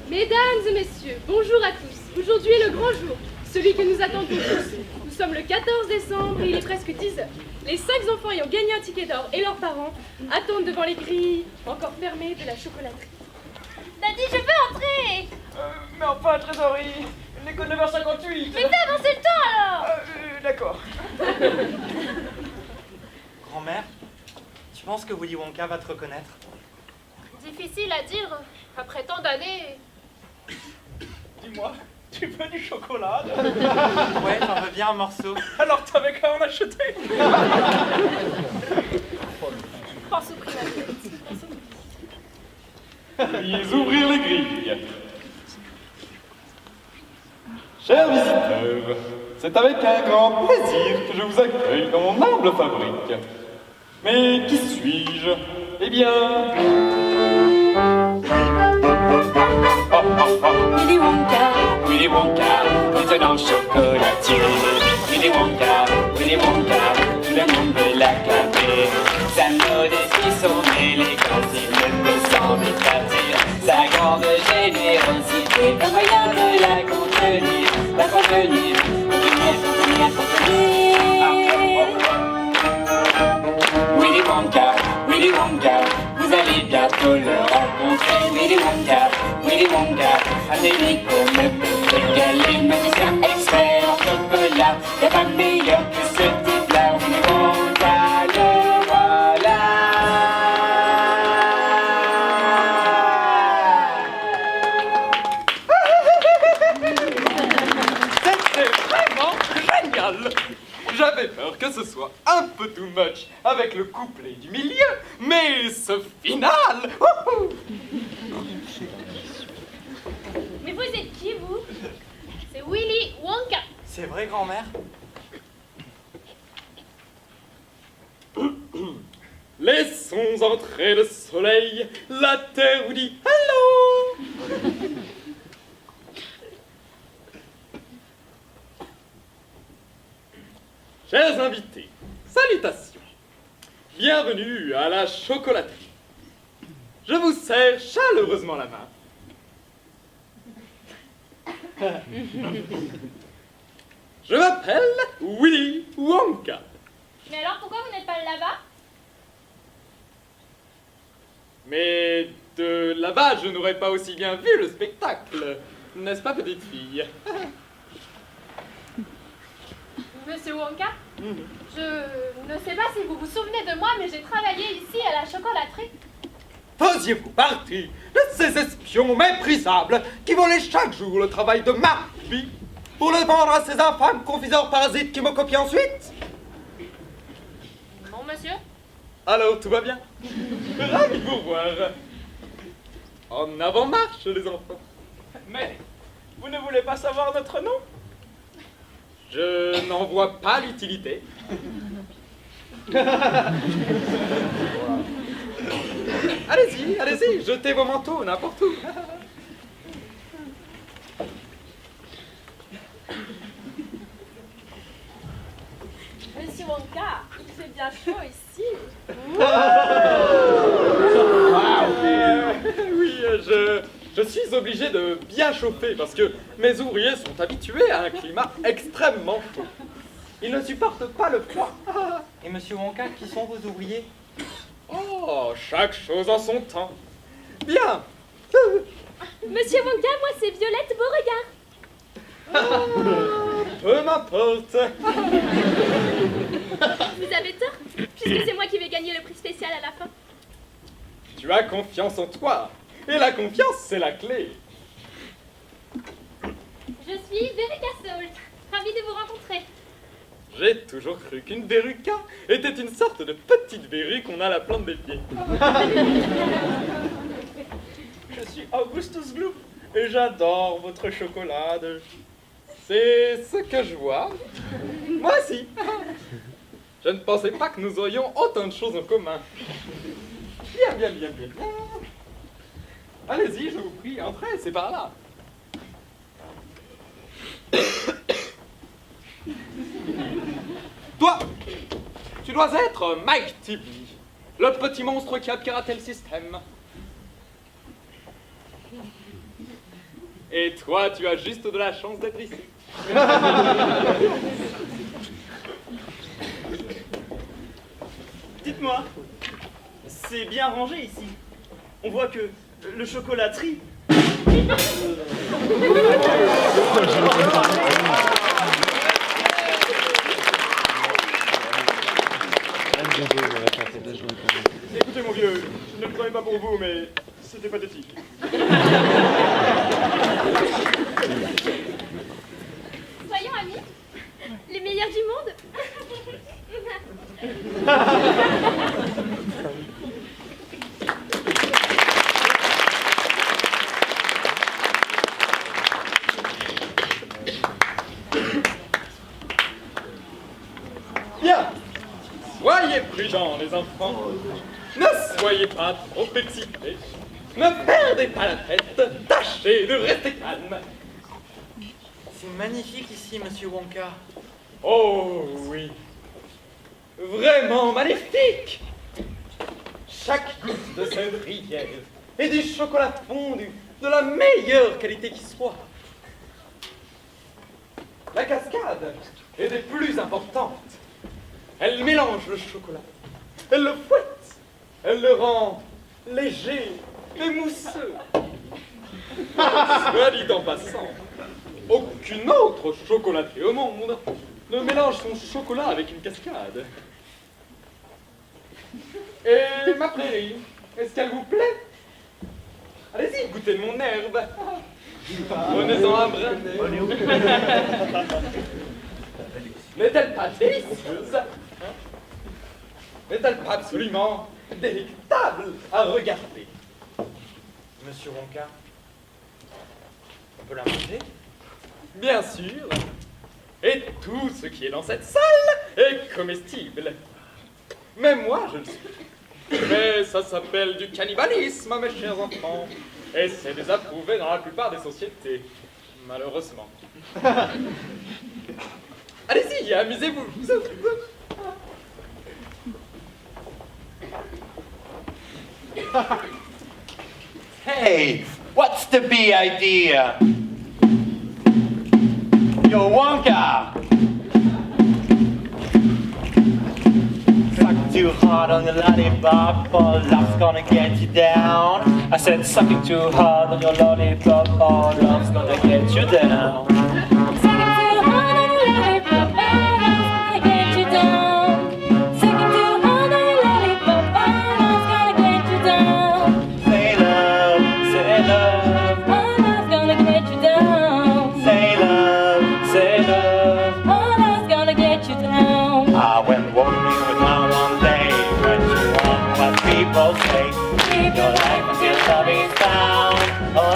Mesdames et messieurs, bonjour à tous. Aujourd'hui est le grand jour, celui que nous attendons tous. Nous sommes le 14 décembre et il est presque 10 heures. Les 5 enfants ayant gagné un ticket d'or et leurs parents attendent devant les grilles encore fermées de la chocolaterie. Daddy, je peux entrer. Mais enfin, trésorerie, il n'est que 9h58. Mais fais avancer le temps alors. D'accord. Grand-mère, tu penses que Willy Wonka va te reconnaître? Difficile à dire, après tant d'années. Dis-moi, tu veux du chocolat? Ouais, j'en veux bien un morceau. Alors t'avais qu'à en acheter. Pense au prix la tête. Veuillez ouvrir les grilles. Chers visiteurs, c'est avec un grand plaisir que je vous accueille dans mon humble fabrique. Mais qui suis-je? Eh bien... Willy Wonka, Willy Wonka, maintenant chocolatier. Willy Wonka, tout le monde veut l'acclamer. Sa modestie, son élégance, il ne peut s'en départir. Sa grande générosité, pas moyen de la contenir. La contenir, Willy Wonka, vous allez bientôt le rencontrer. Willy Wonka, un hélico ne peut égaler. Magicien expert en chocolat, y'a pas meilleur que ce type-là. Willy Wonka, le voilà. C'était vraiment génial! J'avais peur que ce soit un peu too much avec le couplet du milieu, mais ce final! Wouhou! Mais vous êtes qui, vous? C'est Willy Wonka. C'est vrai, grand-mère? Laissons entrer le soleil, la terre vous dit hello! Chers invités, salutations! Bienvenue à la chocolaterie. Je vous serre chaleureusement la main. Je m'appelle Willy Wonka. Mais alors pourquoi vous n'êtes pas là-bas? Mais de là-bas, je n'aurais pas aussi bien vu le spectacle. N'est-ce pas, petite fille? Monsieur Wonka, je ne sais pas si vous vous souvenez de moi, mais j'ai travaillé ici à la chocolaterie. Faisiez-vous partie de ces espions méprisables qui volaient chaque jour le travail de ma vie pour le vendre à ces infâmes confiseurs parasites qui me copient ensuite? Non, monsieur. Alors, tout va bien? Ravi de vous voir. En avant marche, les enfants. Mais vous ne voulez pas savoir notre nom? Je n'en vois pas l'utilité. Allez-y, allez-y, jetez vos manteaux n'importe où. Monsieur Wonka, il fait bien chaud ici. Oui, je suis obligé de bien chauffer parce que mes ouvriers sont habitués à un climat extrêmement chaud. Ils ne supportent pas le froid. Et monsieur Wonka, qui sont vos ouvriers? Oh, chaque chose en son temps. Bien. Monsieur Wonka, moi c'est Violette Beauregard. Peu m'importe. Vous avez tort, puisque c'est moi qui vais gagner le prix spécial à la fin. Tu as confiance en toi. Et la confiance, c'est la clé. Je suis Verika Salt, ravie de vous rencontrer. J'ai toujours cru qu'une verruca était une sorte de petite verrue qu'on a à la plante des pieds. Je suis Augustus Gloop et j'adore votre chocolat. C'est ce que je vois. Moi aussi. Je ne pensais pas que nous aurions autant de choses en commun. Bien. Allez-y, je vous prie, entrez, c'est par là. Toi, tu dois être Mike Tibley, le petit monstre qui a piraté le système. Et toi, tu as juste de la chance d'être ici. Dites-moi, c'est bien rangé ici. On voit que le chocolat trie. Écoutez mon vieux, je ne me prenais pas pour vous, mais c'était pathétique. Soyons amis. Les meilleurs du monde. Bien. Soyez prudents, les enfants. Ne soyez pas trop excités. Ne perdez pas la tête. Tâchez de rester calme. C'est magnifique ici, monsieur Wonka. Oh oui. Vraiment magnifique. Chaque goutte de cette rivière est du chocolat fondu de la meilleure qualité qui soit. La cascade est des plus importantes. Elle mélange le chocolat, elle le fouette, elle le rend léger et mousseux. Soit dit en passant, aucune autre chocolaterie au monde ne mélange son chocolat avec une cascade. Et ma prairie, est-ce qu'elle vous plaît? Allez-y, goûtez de mon herbe. Prenez-en un brin. N'est-elle pas délicieuse? N'est-elle pas absolument délectable à regarder? Monsieur Wonka, on peut la manger? Bien sûr. Et tout ce qui est dans cette salle est comestible. Même moi, je le suis. Mais ça s'appelle du cannibalisme, mes chers enfants. Et c'est désapprouvé dans la plupart des sociétés. Malheureusement. Allez-y, amusez-vous. Hey, what's the big idea? Yo, Wonka! Suck too hard on your lollipop, or love's gonna get you down. I said sucking too hard on your lollipop, or love's gonna get you down.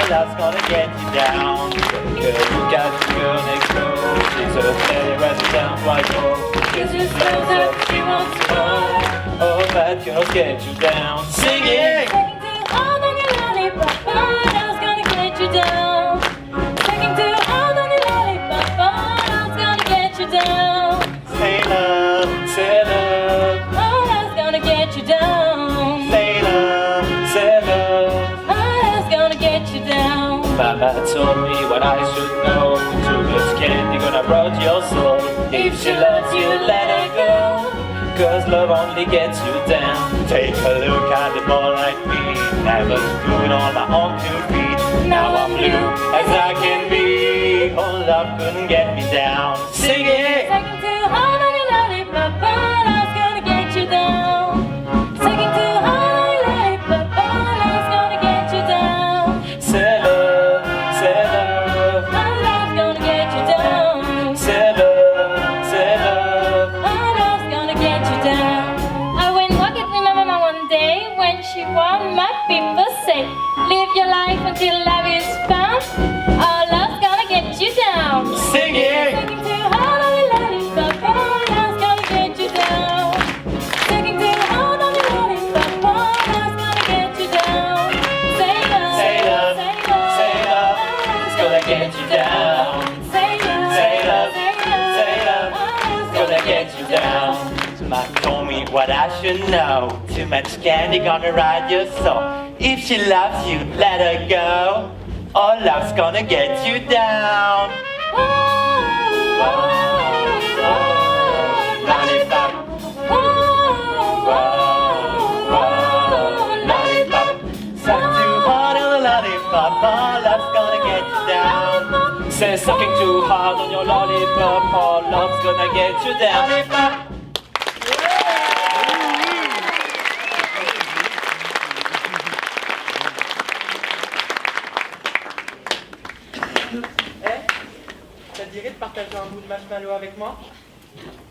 Love's gonna get you down. Girl, you got the girl next door. She's a steady resident like oh. This is love that she wants more. Oh, bad girls get you down. Sing it! Taking too hard on your lollipop, oh, love's gonna get you down. Taking too hard on your lollipop, oh, love's gonna get you down. Say love, say love. Oh, love's gonna get you down. Say love, say love. Mama told me what I should know. Too much candy gonna rot your soul. If she loves you, let her go. Cause love only gets you down. Take a look at the boy like me. Never stood on my own 2 feet. Now I'm blue as I can be. Oh, love couldn't get me down. Sing it! Taking too hard on your lollipop, oh, love's gonna get you down. Taking too hard on your lollipop, oh, love's gonna get you down. Say love, say love. Oh, love's gonna get you down. Say love, say love. Oh, love's gonna get you down. I went walking with my mama one day when she won my people say, live your life until love is found. Oh, love's gonna get you down. Sing it! Taking too hard on your lollipop, oh, love's gonna get you down. Taking too hard on your lollipop, oh, love's gonna get you down. Say love, Say love, say love. It's gonna get you down. Say love, Say love, say love. oh, It's gonna get you down. Ma told me what I should know. Too much candy gonna ride your soul. If she loves you, let her go. All love's gonna get you down. Lollipop. Lollipop. Suck too hard on the lollipop. All love's gonna get you down. Say sucking too hard on your lollipop. All love's gonna get you down. Lollipop. Ça te dirait de partager un bout de marshmallow avec moi?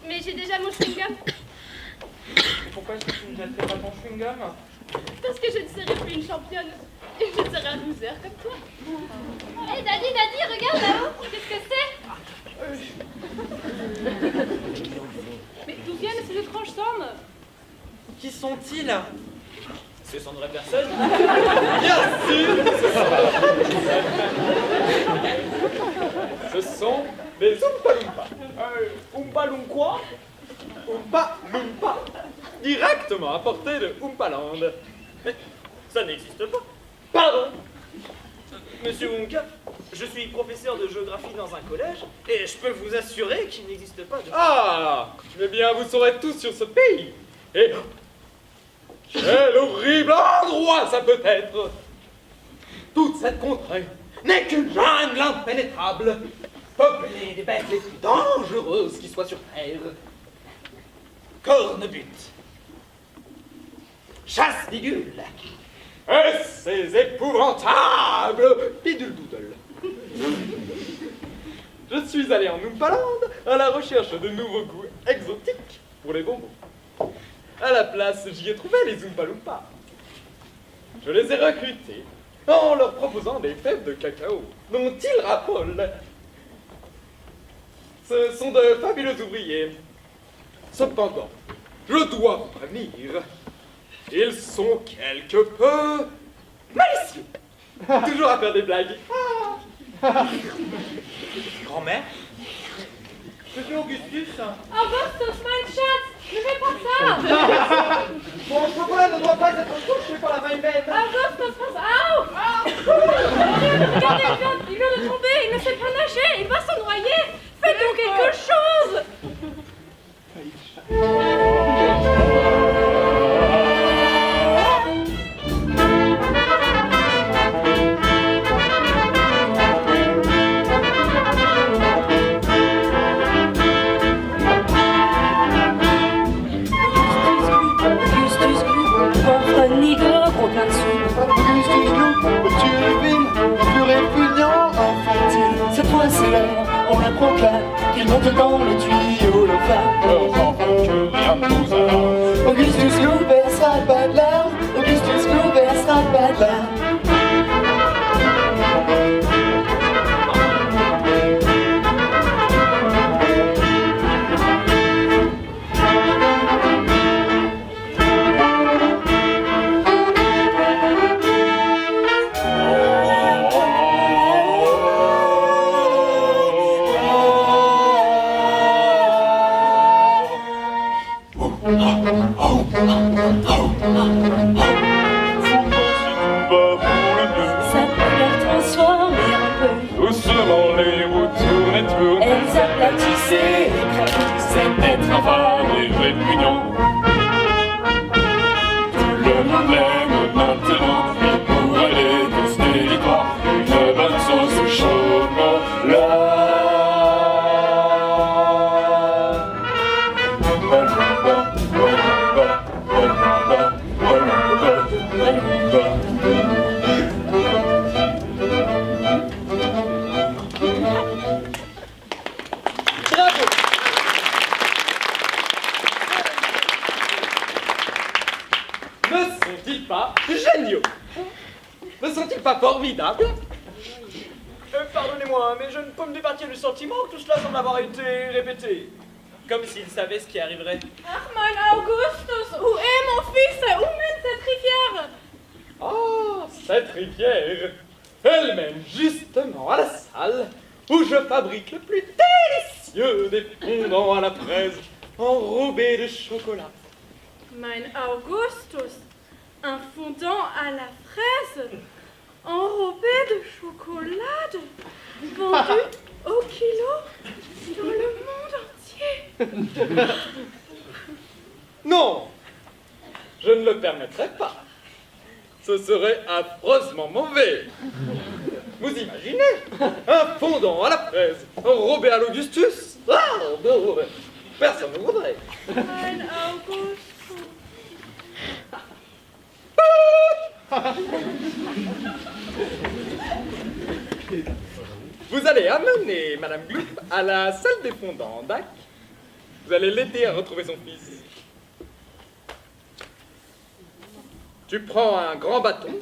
Mais j'ai déjà mon chewing-gum. Pourquoi est-ce que tu ne jetterais pas ton chewing-gum? Parce que je ne serai plus une championne. Et je serai un loser comme toi. Hé, Daddy, regarde là-haut. Qu'est-ce que c'est? Mais d'où viennent ces étranges cendres? Qui sont-ils? Ce sont de vraies personnes. Bien sûr, ce sont des Oompa Loompa. Oompa Loom quoi? Oompa Loompa. Directement apportés de Oompaland. Mais ça n'existe pas. Pardon? Monsieur Wonka, je suis professeur de géographie dans un collège et je peux vous assurer qu'il n'existe pas de... Ah, eh bien, vous saurez tout sur ce pays. Et quel horrible endroit ça peut être. Toute cette contrée n'est qu'une jungle impénétrable, peuplée des bêtes les plus dangereuses qui soient sur Terre. Cornebut, chasse-bidule, et ces épouvantables bidule-doodle. Je suis allé en Oompaland à la recherche de nouveaux goûts exotiques pour les bonbons. À la place, j'y ai trouvé les Oompa Loompa. Je les ai recrutés en leur proposant des fèves de cacao dont ils raffolent. Ce sont de fabuleux ouvriers. Cependant, je dois vous prévenir, ils sont quelque peu malicieux. Toujours à faire des blagues. Grand-mère? Monsieur Augustus? Augustus, mein Schatz, ne fais pas ça! Mon chocolat ne doit pas être touché par la main humaine. Augustus, passe! Regardez, il vient de tomber, il ne sait pas nager, il va se noyer! Faites donc quelque chose! On la proclame qu'il monte dans le tuyau le phare. Que rien ne nous arrange. Augustus Gloubert sera pas de là. Augustus Gloubert sera pas de là. Ça peut leur transformer un peu. Doucement les roues tournent. Elles aplatissaient et C'est être avare et répugnant. Tout le monde l'aime maintenant. Et pour aller tous des victoires, une bonne sauce au chocolat. Bravo! Ne sont-ils pas géniaux? Ne sont-ils pas formidables? Pardonnez-moi, mais je ne peux me départir du sentiment que tout cela semble avoir été répété. Comme s'ils savaient ce qui arriverait. Ach, mein Augustus, où est mon fils? Où mène cette rivière? Ah, cette rivière, elle mène justement à la salle où je fabrique le plus délicieux des fondants à la fraise enrobés de chocolat. Mein Augustus, un fondant à la fraise, enrobé de chocolat, vendu au kilo dans le monde entier. Non, je ne le permettrai pas. Ce serait affreusement mauvais. Vous imaginez un fondant à la fraise enrobé à l'Augustus? Ah, non, personne ne voudrait. Ein August. Vous allez amener Madame Gluck à la salle des fondants, d'accord? Vous allez l'aider à retrouver son fils. Tu prends un grand bâton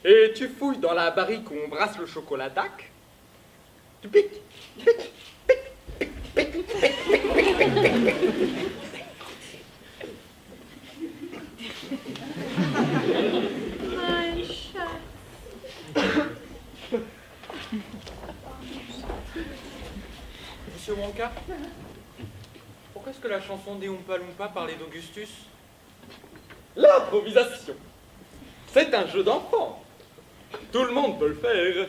et tu fouilles dans la barrique où on brasse le chocolat d'ac. Tu piques, piques, piques, piques, piques, piques. Ein Schatz. Monsieur Wonka, pourquoi est-ce que la chanson des Oompa Loompa parlait d'Augustus? L'improvisation, c'est un jeu d'enfant. Tout le monde peut le faire.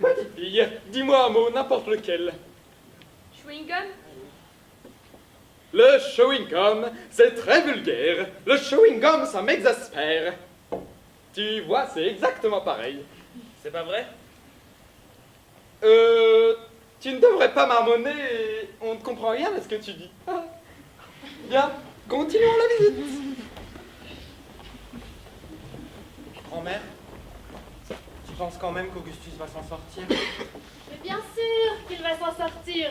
Petite fille, dis-moi un mot, n'importe lequel. Chewing-gum. Le chewing-gum, c'est très vulgaire. Le chewing-gum, ça m'exaspère. Tu vois, c'est exactement pareil. C'est pas vrai? Tu ne devrais pas marmonner et on ne comprend rien à ce que tu dis. Bien, continuons la visite. Grand-mère, tu penses quand même qu'Augustus va s'en sortir? Mais bien sûr qu'il va s'en sortir.